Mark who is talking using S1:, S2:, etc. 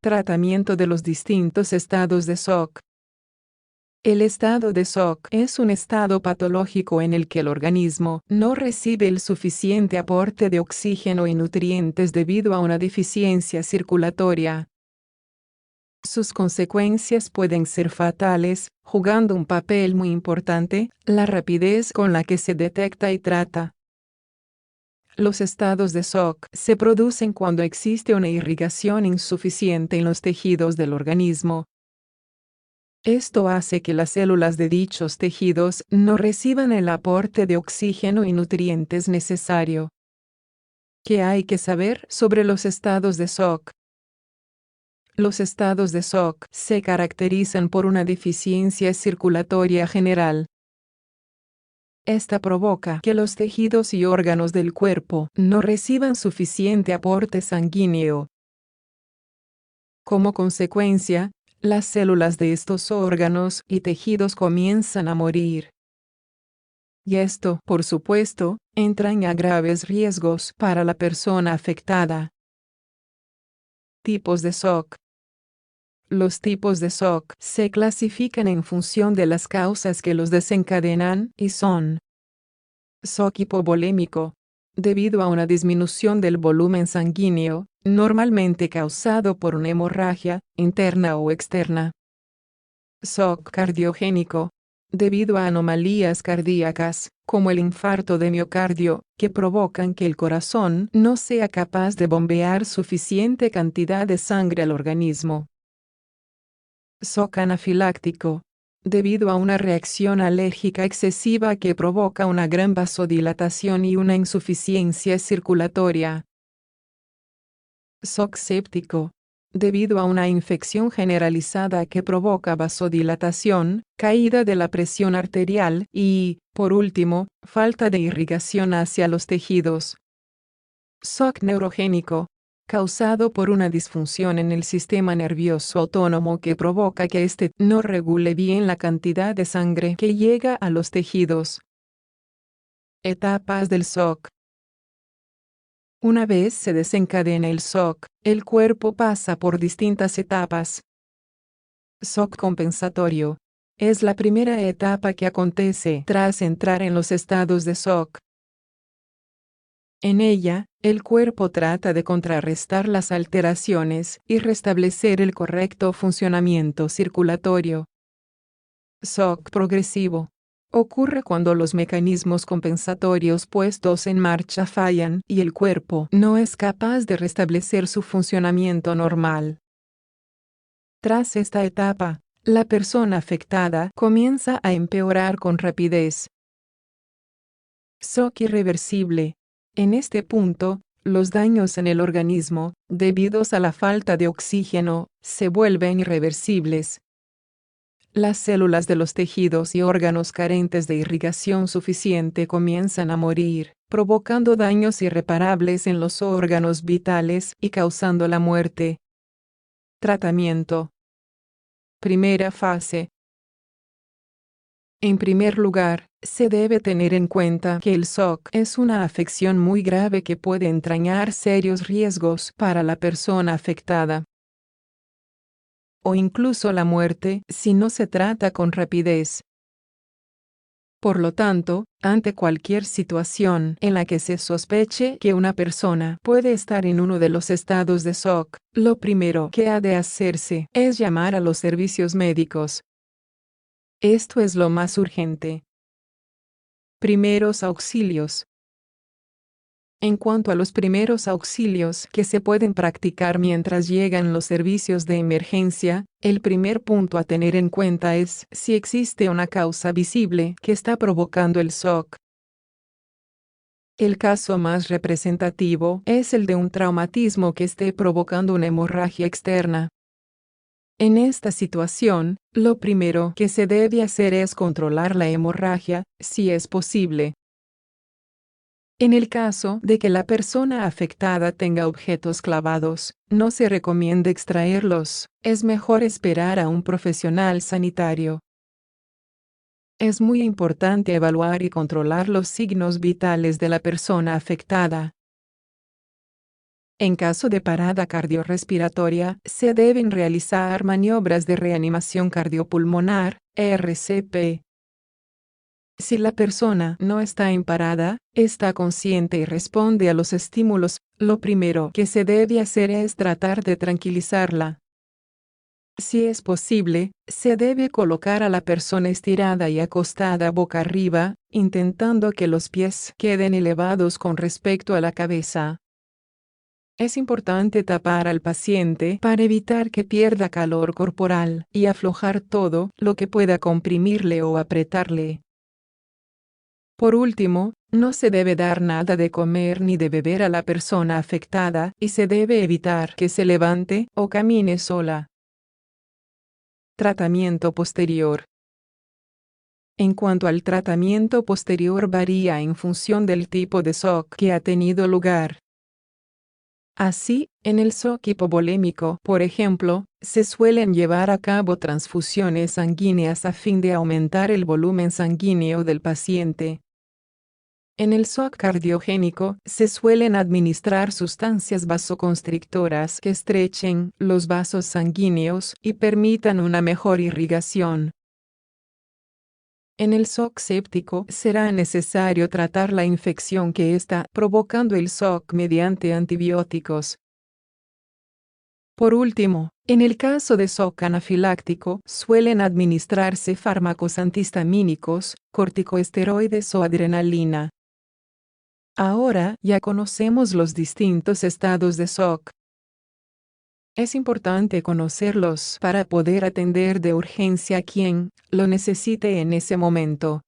S1: Tratamiento de los distintos estados de shock. El estado de shock es un estado patológico en el que el organismo no recibe el suficiente aporte de oxígeno y nutrientes debido a una deficiencia circulatoria. Sus consecuencias pueden ser fatales, jugando un papel muy importante, la rapidez con la que se detecta y trata. Los estados de shock se producen cuando existe una irrigación insuficiente en los tejidos del organismo. Esto hace que las células de dichos tejidos no reciban el aporte de oxígeno y nutrientes necesario. ¿Qué hay que saber sobre los estados de shock? Los estados de shock se caracterizan por una deficiencia circulatoria general. Esta provoca que los tejidos y órganos del cuerpo no reciban suficiente aporte sanguíneo. Como consecuencia, las células de estos órganos y tejidos comienzan a morir. Y esto, por supuesto, entraña graves riesgos para la persona afectada. Tipos de shock. Los tipos de shock se clasifican en función de las causas que los desencadenan y son: shock hipovolémico, debido a una disminución del volumen sanguíneo, normalmente causado por una hemorragia, interna o externa. Shock cardiogénico, debido a anomalías cardíacas, como el infarto de miocardio, que provocan que el corazón no sea capaz de bombear suficiente cantidad de sangre al organismo. Shock anafiláctico, debido a una reacción alérgica excesiva que provoca una gran vasodilatación y una insuficiencia circulatoria. Shock séptico, debido a una infección generalizada que provoca vasodilatación, caída de la presión arterial y, por último, falta de irrigación hacia los tejidos. Shock neurogénico, causado por una disfunción en el sistema nervioso autónomo que provoca que éste no regule bien la cantidad de sangre que llega a los tejidos. Etapas del shock. Una vez se desencadena el shock, el cuerpo pasa por distintas etapas. Shock compensatorio. Es la primera etapa que acontece tras entrar en los estados de shock. En ella, el cuerpo trata de contrarrestar las alteraciones y restablecer el correcto funcionamiento circulatorio. Shock progresivo. Ocurre cuando los mecanismos compensatorios puestos en marcha fallan y el cuerpo no es capaz de restablecer su funcionamiento normal. Tras esta etapa, la persona afectada comienza a empeorar con rapidez. Shock irreversible. En este punto, los daños en el organismo, debidos a la falta de oxígeno, se vuelven irreversibles. Las células de los tejidos y órganos carentes de irrigación suficiente comienzan a morir, provocando daños irreparables en los órganos vitales y causando la muerte. Tratamiento. Primera fase. En primer lugar, se debe tener en cuenta que el shock es una afección muy grave que puede entrañar serios riesgos para la persona afectada, o incluso la muerte si no se trata con rapidez. Por lo tanto, ante cualquier situación en la que se sospeche que una persona puede estar en uno de los estados de shock, lo primero que ha de hacerse es llamar a los servicios médicos. Esto es lo más urgente. Primeros auxilios. En cuanto a los primeros auxilios que se pueden practicar mientras llegan los servicios de emergencia, el primer punto a tener en cuenta es si existe una causa visible que está provocando el shock. El caso más representativo es el de un traumatismo que esté provocando una hemorragia externa. En esta situación, lo primero que se debe hacer es controlar la hemorragia, si es posible. En el caso de que la persona afectada tenga objetos clavados, no se recomienda extraerlos, es mejor esperar a un profesional sanitario. Es muy importante evaluar y controlar los signos vitales de la persona afectada. En caso de parada cardiorrespiratoria, se deben realizar maniobras de reanimación cardiopulmonar, RCP. Si la persona no está en parada, está consciente y responde a los estímulos, lo primero que se debe hacer es tratar de tranquilizarla. Si es posible, se debe colocar a la persona estirada y acostada boca arriba, intentando que los pies queden elevados con respecto a la cabeza. Es importante tapar al paciente para evitar que pierda calor corporal y aflojar todo lo que pueda comprimirle o apretarle. Por último, no se debe dar nada de comer ni de beber a la persona afectada y se debe evitar que se levante o camine sola. Tratamiento posterior. En cuanto al tratamiento posterior varía en función del tipo de shock que ha tenido lugar. Así, en el shock hipovolémico, por ejemplo, se suelen llevar a cabo transfusiones sanguíneas a fin de aumentar el volumen sanguíneo del paciente. En el shock cardiogénico, se suelen administrar sustancias vasoconstrictoras que estrechen los vasos sanguíneos y permitan una mejor irrigación. En el shock séptico será necesario tratar la infección que está provocando el shock mediante antibióticos. Por último, en el caso de shock anafiláctico, suelen administrarse fármacos antihistamínicos, corticosteroides o adrenalina. Ahora ya conocemos los distintos estados de shock. Es importante conocerlos para poder atender de urgencia a quien lo necesite en ese momento.